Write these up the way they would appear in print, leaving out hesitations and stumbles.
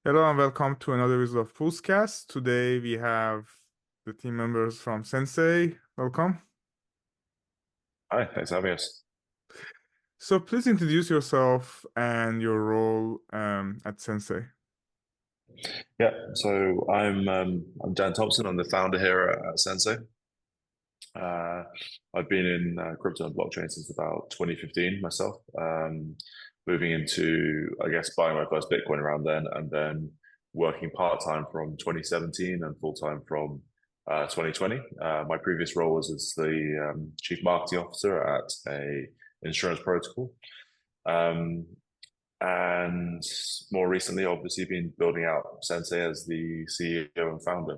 Hello and welcome to another episode of POOLZCAST. Today we have the team members from Sensay. Welcome. Hi, thanks for having us. So please introduce yourself and your role at Sensay. Yeah, so I'm Dan Thomson. I'm the founder here at Sensay. I've been in crypto and blockchain since about 2015 myself. Moving into, I guess, buying my first Bitcoin around then, and then working part-time from 2017 and full-time from 2020. My previous role was as the chief marketing officer at a insurance protocol. And more recently, obviously, been building out Sensay as the CEO and founder.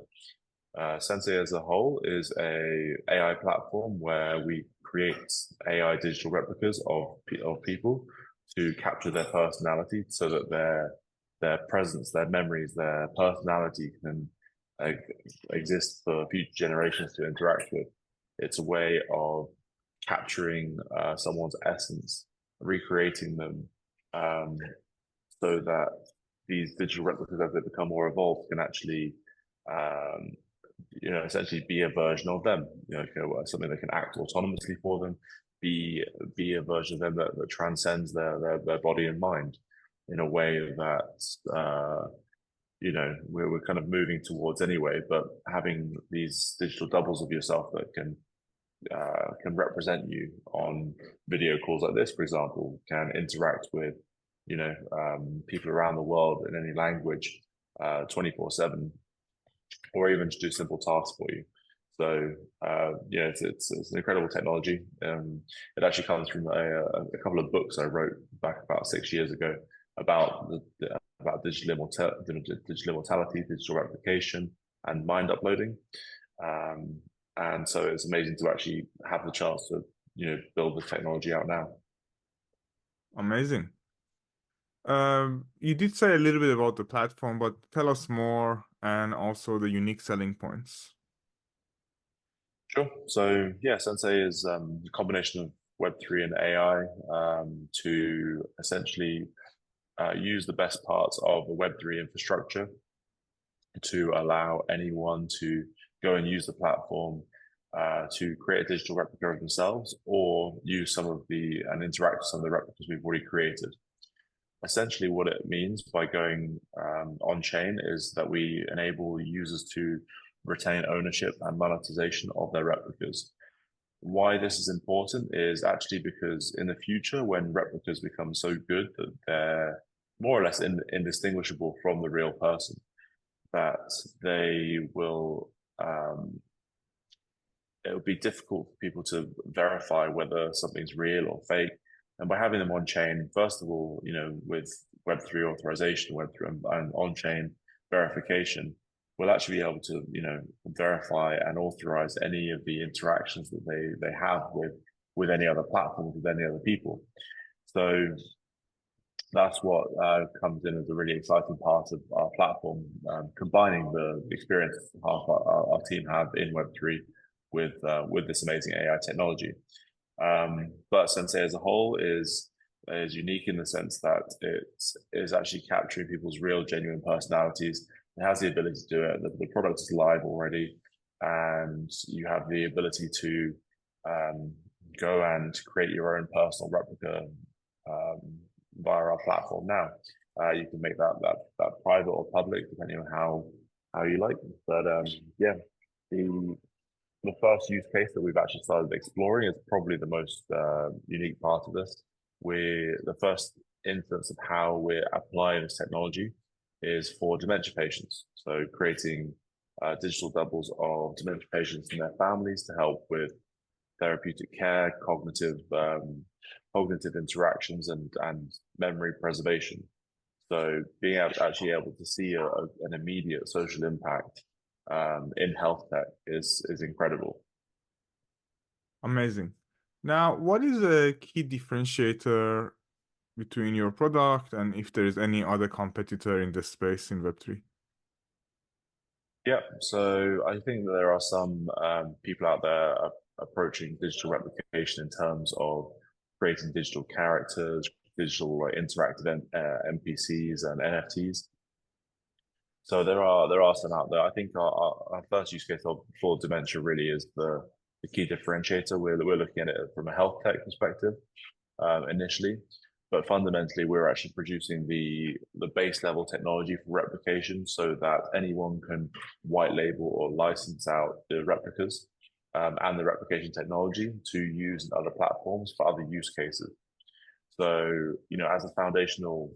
Sensay as a whole is a AI platform where we create AI digital replicas of people to capture their personality, so that their presence, their memories, their personality can exist for future generations to interact with. It's a way of capturing someone's essence, recreating them, so that these digital replicas, as they become more evolved, can actually essentially be a version of them, something that can act autonomously for them, be a version of them that transcends their body and mind in a way that we're kind of moving towards anyway. But having these digital doubles of yourself that can represent you on video calls like this, for example, can interact with people around the world in any language 24/7, or even to do simple tasks for you. So it's an incredible technology. It actually comes from a couple of books I wrote back about 6 years ago about digital immortality, digital replication, and mind uploading. And so it's amazing to actually have the chance to build the technology out now. Amazing. You did say a little bit about the platform, but tell us more, and also the unique selling points. Sure. So yeah, Sensay is a combination of Web3 and AI to essentially use the best parts of the Web3 infrastructure to allow anyone to go and use the platform to create a digital replica of themselves, or use and interact with some of the replicas we've already created. Essentially, what it means by going on-chain is that we enable users to retain ownership and monetization of their replicas. Why this is important is actually because in the future, when replicas become so good that they're more or less indistinguishable from the real person, that they will it will be difficult for people to verify whether something's real or fake. And by having them on chain, first of all, with Web3 authorization, Web3 and on-chain verification, we'll actually be able to, verify and authorize any of the interactions that they have with any other platforms, with any other people. So that's what comes in as a really exciting part of our platform, combining the experience our team have in Web3 with this amazing AI technology. But Sensay as a whole is unique in the sense that it is actually capturing people's real, genuine personalities. It has the ability to do it. The product is live already, and you have the ability to go and create your own personal replica via our platform now. You can make that private or public depending on how you like. But yeah, the first use case that we've actually started exploring is probably the most unique part of this. The first instance of how we're applying this technology is for dementia patients. So creating digital doubles of dementia patients and their families to help with therapeutic care, cognitive interactions, and memory preservation. So being actually able to see an immediate social impact in health tech is incredible. Amazing. Now, what is a key differentiator between your product and if there is any other competitor in the space in Web3? Yeah, so I think that there are some people out there approaching digital replication in terms of creating digital characters, digital interactive NPCs and NFTs. So there are some out there. I think our first use case for dementia really is the key differentiator. We're looking at it from a health tech perspective initially, but fundamentally we're actually producing the base level technology for replication so that anyone can white label or license out the replicas and the replication technology to use in other platforms for other use cases. So, as a foundational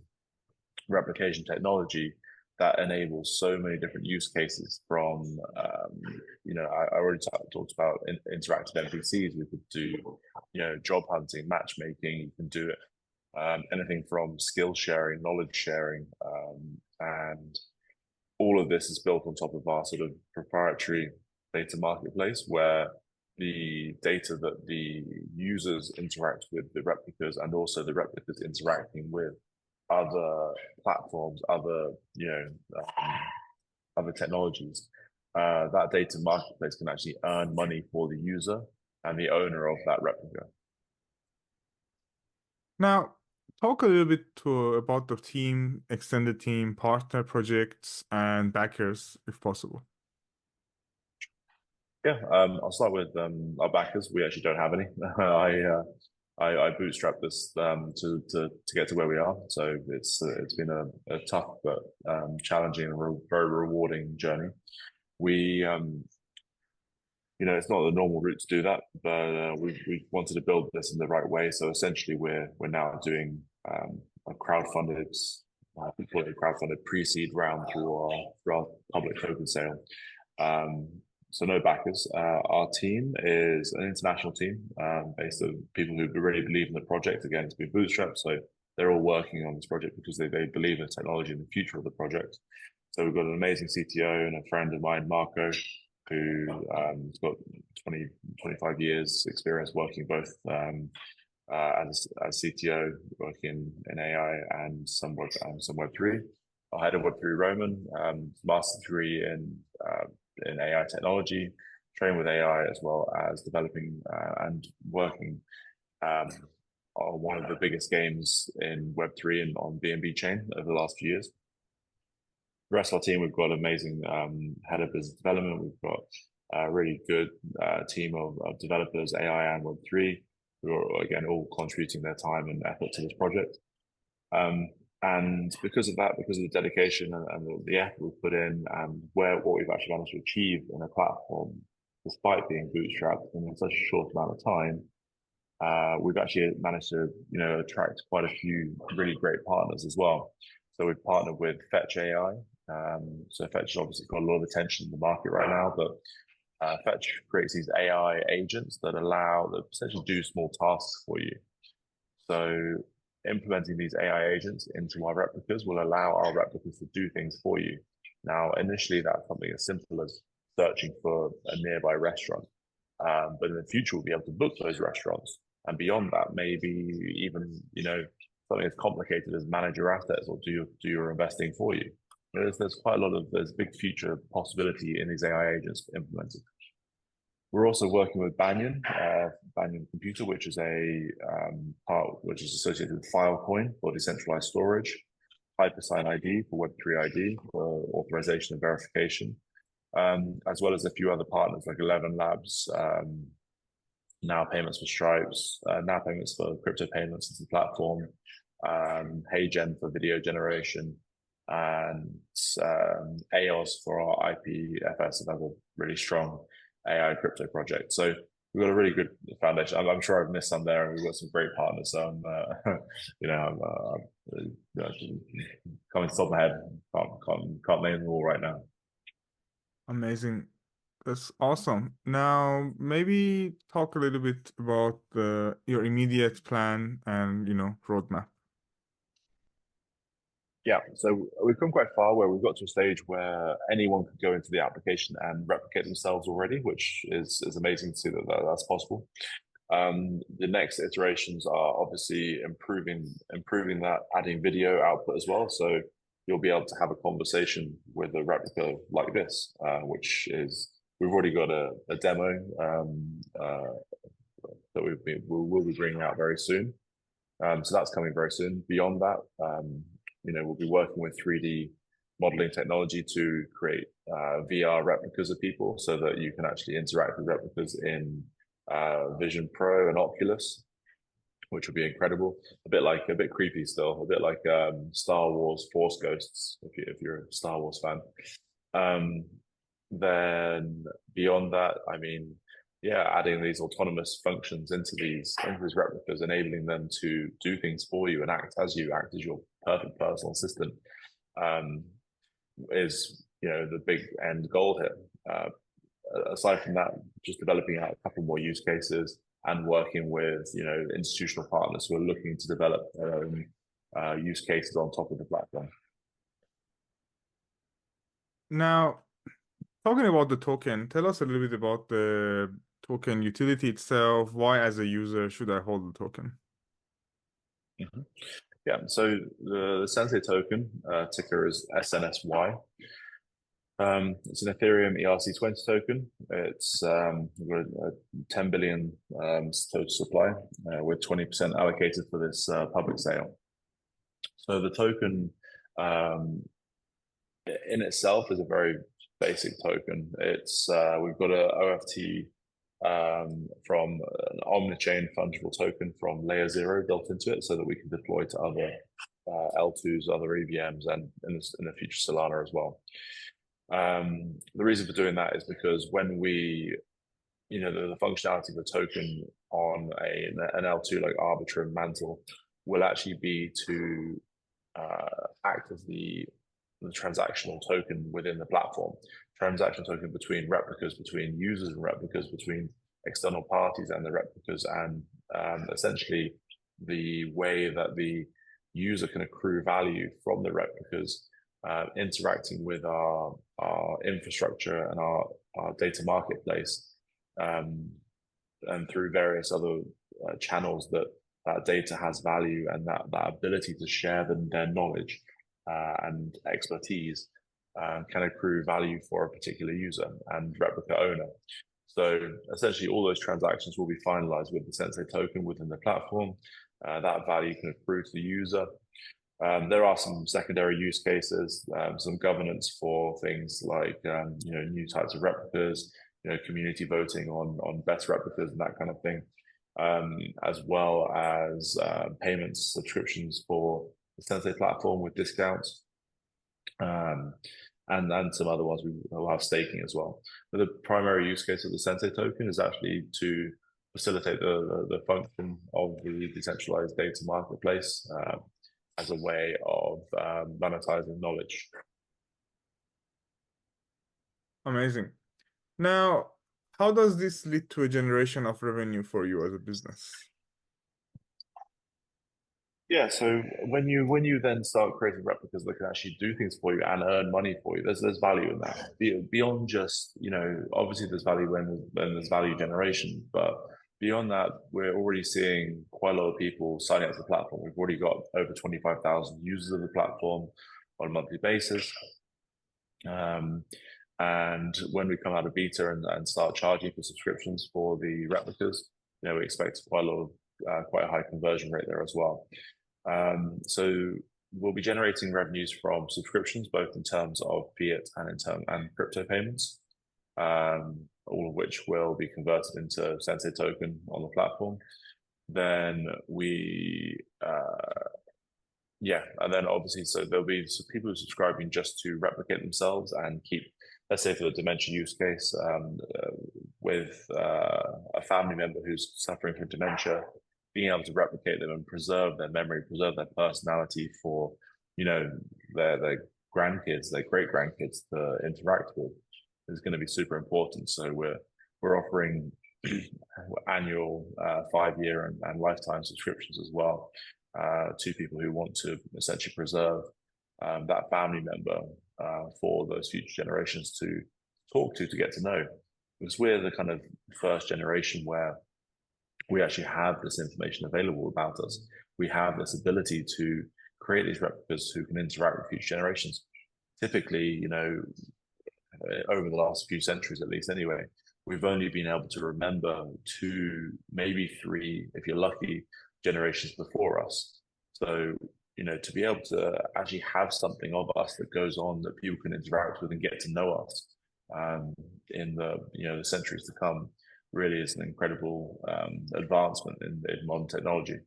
replication technology that enables so many different use cases from, I already talked about interactive NPCs. We could do, job hunting, matchmaking. You can do it anything from skill sharing, knowledge sharing, and all of this is built on top of our sort of proprietary data marketplace where the data that the users interact with the replicas and also the replicas interacting with other platforms, other technologies, that data marketplace can actually earn money for the user and the owner of that replica. Now, talk a little bit about the team, extended team, partner projects, and backers, if possible. Yeah, I'll start with our backers. We actually don't have any. I bootstrapped this to get to where we are. So it's been a tough but challenging and very rewarding journey. We it's not the normal route to do that, but we wanted to build this in the right way. So essentially, we're now doing a crowdfunded, we call it a crowdfunded pre-seed round through our public token sale. So no backers. Our team is an international team based on people who really believe in the project. Again, it's been bootstrapped, so they're all working on this project because they believe in the technology and the future of the project. So we've got an amazing CTO and a friend of mine, Marco, who has got 25 years experience working both as CTO, working in AI and some Web3. Our head of Web3, Roman, master's degree in AI technology, trained with AI as well as developing and working on one of the biggest games in Web3 and on BNB chain over the last few years. The rest of our team, we've got an amazing head of business development. We've got a really good team of developers, AI and Web3, who are, again, all contributing their time and effort to this project. And because of that, because of the dedication and the effort we've put in and what we've actually managed to achieve in a platform, despite being bootstrapped in such a short amount of time, we've actually managed to, attract quite a few really great partners as well. So we've partnered with Fetch AI. So Fetch has obviously got a lot of attention in the market right now, but Fetch creates these AI agents that essentially do small tasks for you. So implementing these AI agents into our replicas will allow our replicas to do things for you. Now, initially, that's something as simple as searching for a nearby restaurant. But in the future, we'll be able to book those restaurants. And beyond that, maybe even, something as complicated as manage your assets or do your investing for you. There's quite a lot of, there's big future possibility in these AI agents implemented. We're also working with Banyan Computer, which is which is associated with Filecoin for decentralized storage, HyperSign ID for Web3 ID for authorization and verification, as well as a few other partners like 11 Labs, Now Payments for Stripes, Now Payments for crypto payments into the platform, HeyGen for video generation, and AOS for our IPFS, another really strong AI crypto project. So we've got a really good foundation. I'm sure I've missed some there, and we've got some great partners. So I'm coming to the top of my head, can't name them all right now. Amazing. That's awesome. Now, maybe talk a little bit about your immediate plan and, roadmap. Yeah, so we've come quite far where we've got to a stage where anyone could go into the application and replicate themselves already, which is amazing to see that that's possible. The next iterations are obviously improving that, adding video output as well. So you'll be able to have a conversation with a replica like this, which is we've already got a demo that we'll be bringing out very soon. So that's coming very soon. Beyond that, we'll be working with 3D modeling technology to create VR replicas of people so that you can actually interact with replicas in Vision Pro and Oculus, which would be incredible. A bit creepy still, a bit like Star Wars Force Ghosts, if you're a Star Wars fan. Then beyond that, I mean, yeah, adding these autonomous functions into these replicas, enabling them to do things for you and act as your perfect personal assistant, is the big end goal here. Aside from that, just developing out a couple more use cases and working with institutional partners who are looking to develop their own use cases on top of the platform. Now, talking about the token, tell us a little bit about the token utility itself. Why, as a user, should I hold the token? Mm-hmm. Yeah, so the Sensay token ticker is SNSY. It's an Ethereum ERC20 token. It's we've got a 10 billion total supply with 20% allocated for this public sale. So the token in itself is a very basic token. It's we've got a OFT from an omnichain fungible token from layer 0 built into it so that we can deploy to other L2s, other EVMs, and in the future Solana as well. The reason for doing that is because when we, the functionality of the token on an L2 like Arbiter and Mantle will actually be to act as the transactional token within the platform, transactional token between replicas, between users and replicas, between external parties and the replicas, and essentially the way that the user can accrue value from the replicas, interacting with our infrastructure and our data marketplace, and through various other channels that data has value, and that ability to share their knowledge and expertise can accrue value for a particular user and replica owner. So essentially all those transactions will be finalized with the Sensay token within the platform. That value can accrue to the user. There are some secondary use cases, some governance for things like new types of replicas, community voting on best replicas and that kind of thing, as well as payments, subscriptions for the Sensay platform with discounts, and some other ones. We will have staking as well. But the primary use case of the Sensay token is actually to facilitate the function of the decentralized data marketplace as a way of monetizing knowledge. Amazing. Now, how does this lead to a generation of revenue for you as a business? Yeah, so when you then start creating replicas that can actually do things for you and earn money for you, there's value in that. Beyond just, obviously there's value when there's value generation, but beyond that, we're already seeing quite a lot of people signing up to the platform. We've already got over 25,000 users of the platform on a monthly basis. And when we come out of beta and start charging for subscriptions for the replicas, we expect quite a high conversion rate there as well. So we'll be generating revenues from subscriptions, both in terms of fiat and crypto payments, all of which will be converted into Sensay token on the platform. Then and then obviously, so there'll be some people who are subscribing just to replicate themselves and keep, let's say for the dementia use case, with a family member who's suffering from dementia, being able to replicate them and preserve their memory, preserve their personality for, their grandkids, their great grandkids to interact with. is going to be super important. So we're offering annual 5-year and lifetime subscriptions as well to people who want to essentially preserve that family member for those future generations to talk to get to know. Because we're the kind of first generation where we actually have this information available about us. We have this ability to create these replicas who can interact with future generations. Typically, over the last few centuries, at least anyway, we've only been able to remember 2, maybe 3, if you're lucky, generations before us. So, to be able to actually have something of us that goes on that people can interact with and get to know us in the centuries to come really is an incredible advancement in modern technology.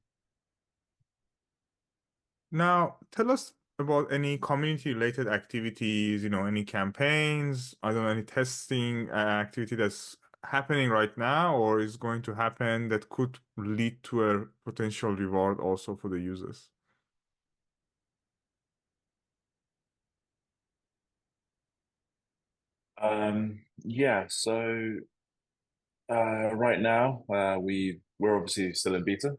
Now, tell us about any community-related activities, any campaigns, I don't know, any testing activity that's happening right now or is going to happen that could lead to a potential reward also for the users. Yeah, so right now we're obviously still in beta.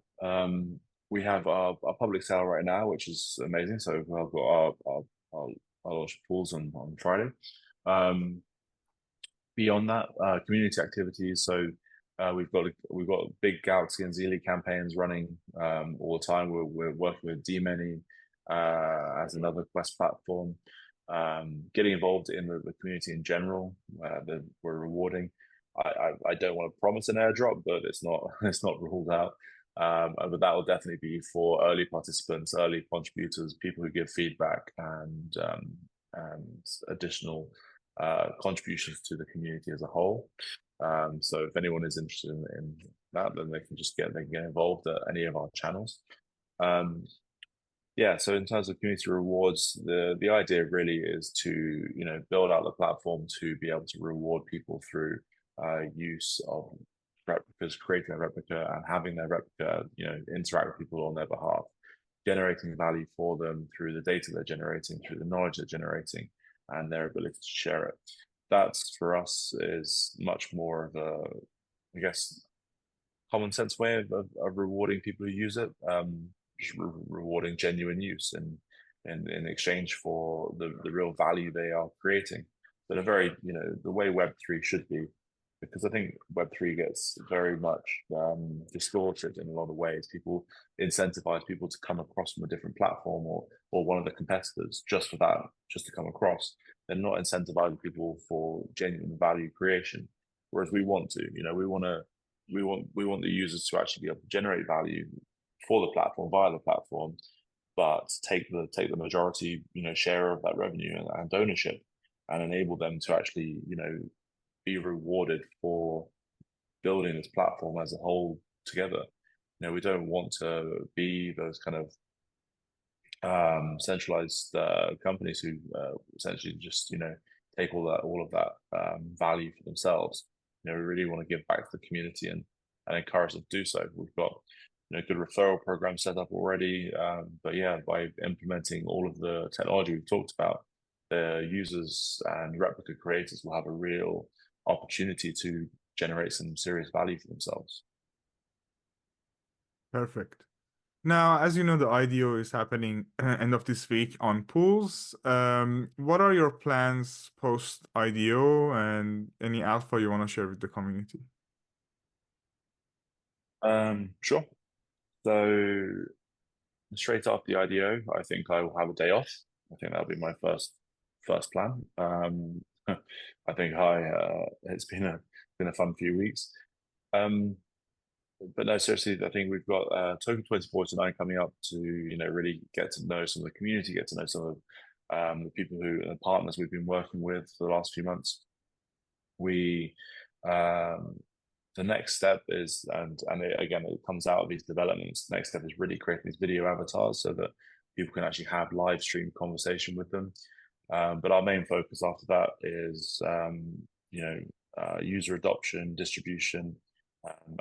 We have our public sale right now, which is amazing. So we've got our launch pools on Friday. Beyond that, community activities. So we've got big Galaxy and Zeely campaigns running all the time. We're working with D-Many as another Quest platform. Getting involved in the community in general, we're rewarding. I don't want to promise an airdrop, but it's not ruled out. But that will definitely be for early participants, early contributors, people who give feedback and additional contributions to the community as a whole. So if anyone is interested in that, then they can get involved at any of our channels. Yeah, so in terms of community rewards, the idea really is to build out the platform to be able to reward people through use of replicas, creating a replica and having their replica interact with people on their behalf, generating value for them through the data they're generating, through the knowledge they're generating, and their ability to share it. That's for us is much more of a, I guess, common sense way of rewarding people who use it. Rewarding genuine use and in exchange for the real value they are creating. But a very, the way Web3 should be, because I think Web3 gets very much distorted in a lot of ways. People incentivize people to come across from a different platform or one of the competitors just for that, just to come across. They're not incentivizing people for genuine value creation. Whereas we want to, we want the users to actually be able to generate value for the platform via the platform, but take the majority share of that revenue and ownership, and enable them to actually be rewarded for building this platform as a whole together. We don't want to be those kind of centralized companies who essentially just take all of that value for themselves. We really want to give back to the community and encourage them to do so. We've got good referral programs set up already. But yeah, by implementing all of the technology we've talked about, the users and replica creators will have a real opportunity to generate some serious value for themselves. Perfect. Now, as you know, the IDO is happening end of this week on Pools. What are your plans post IDO and any alpha you want to share with the community? Sure. So straight after the IDO, I think I will have a day off. I think that'll be my first plan. I think it's been a fun few weeks. But no, seriously, I think we've got Token 2049 coming up to really get to know some of the community, get to know some of the people the partners we've been working with for the last few months. The next step is, again, it comes out of these developments. The next step is really creating these video avatars so that people can actually have live stream conversation with them. But our main focus after that is, user adoption, distribution,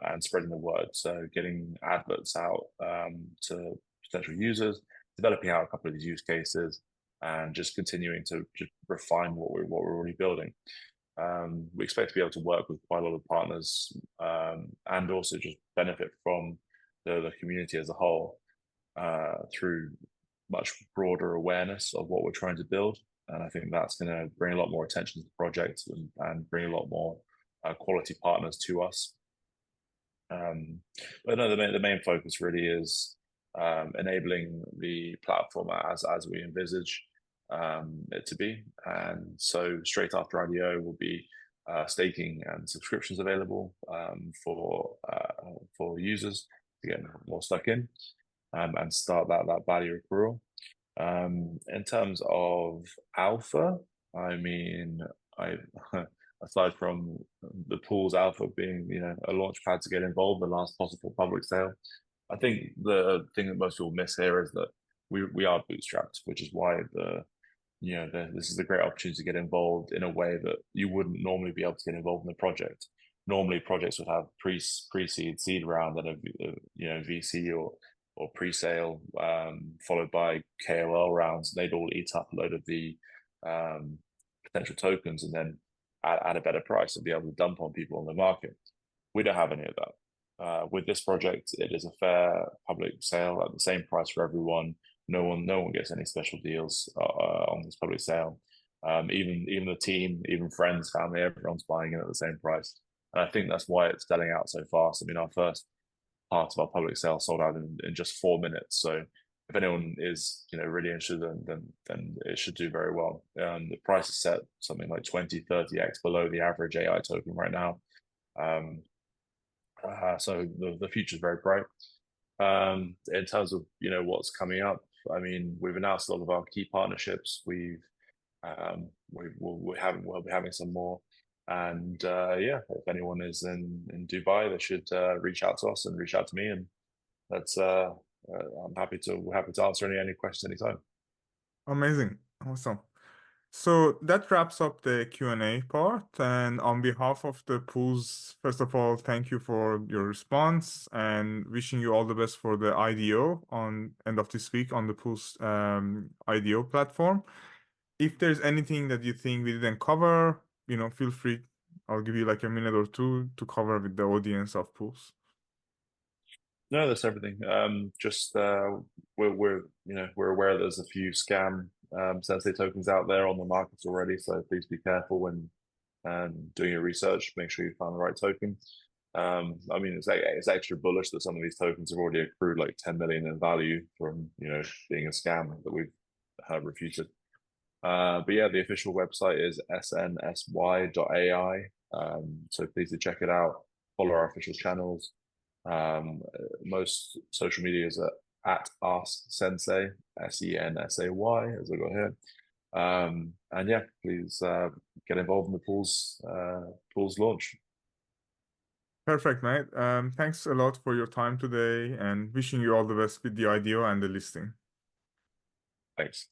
and spreading the word. So getting adverts out to potential users, developing out a couple of these use cases, and just continuing to just refine what we're already building. We expect to be able to work with quite a lot of partners, and also just benefit from the community as a whole, through much broader awareness of what we're trying to build. And I think that's going to bring a lot more attention to the project, and bring a lot more quality partners to us. But no, the main focus really is enabling the platform as we envisage it to be. And so straight after IDO will be staking and subscriptions available for users to get more stuck in, and start that value accrual. In terms of alpha, I mean, I aside from the pool's alpha being, a launch pad to get involved, the last possible public sale, I think the thing that most people miss here is that we are bootstrapped, which is why this is a great opportunity to get involved in a way that you wouldn't normally be able to get involved in the project. Normally, projects would have pre-seed, seed round, and a VC or pre-sale, followed by KOL rounds. They'd all eat up a load of the potential tokens, and then at a better price and be able to dump on people on the market. We don't have any of that. With this project, it is a fair public sale at the same price for everyone. No one gets any special deals on this public sale. Even the team, even friends, family, everyone's buying it at the same price. And I think that's why it's selling out so fast. I mean, our first part of our public sale sold out in just 4 minutes. So if anyone is really interested, then it should do very well. The price is set something like 20-30x below the average AI token right now. So the future is very bright. In terms of what's coming up, I mean, we've announced a lot of our key partnerships. We'll be having some more. And yeah, if anyone is in Dubai, they should reach out to us and reach out to me, and that's I'm happy to answer any questions anytime. Amazing. Awesome. So that wraps up the Q&A part. And on behalf of the pools, first of all, thank you for your response, and wishing you all the best for the IDO on end of this week on the pools IDO platform. If there's anything that you think we didn't cover, feel free. I'll give you like a minute or two to cover with the audience of pools. No, that's everything. Just we're aware there's a few scam Sensay tokens out there on the markets already, so please be careful when doing your research. Make sure you find the right token. I mean, it's extra bullish that some of these tokens have already accrued like 10 million in value from being a scam that we've refuted. But yeah, the official website is snsy.ai. So please do check it out. Follow our official channels. Most social medias are at Ask Sensay, SENSAY, as I got here. And yeah, please get involved in the pools launch. Perfect, mate. Thanks a lot for your time today, and wishing you all the best with the IDO and the listing. Thanks.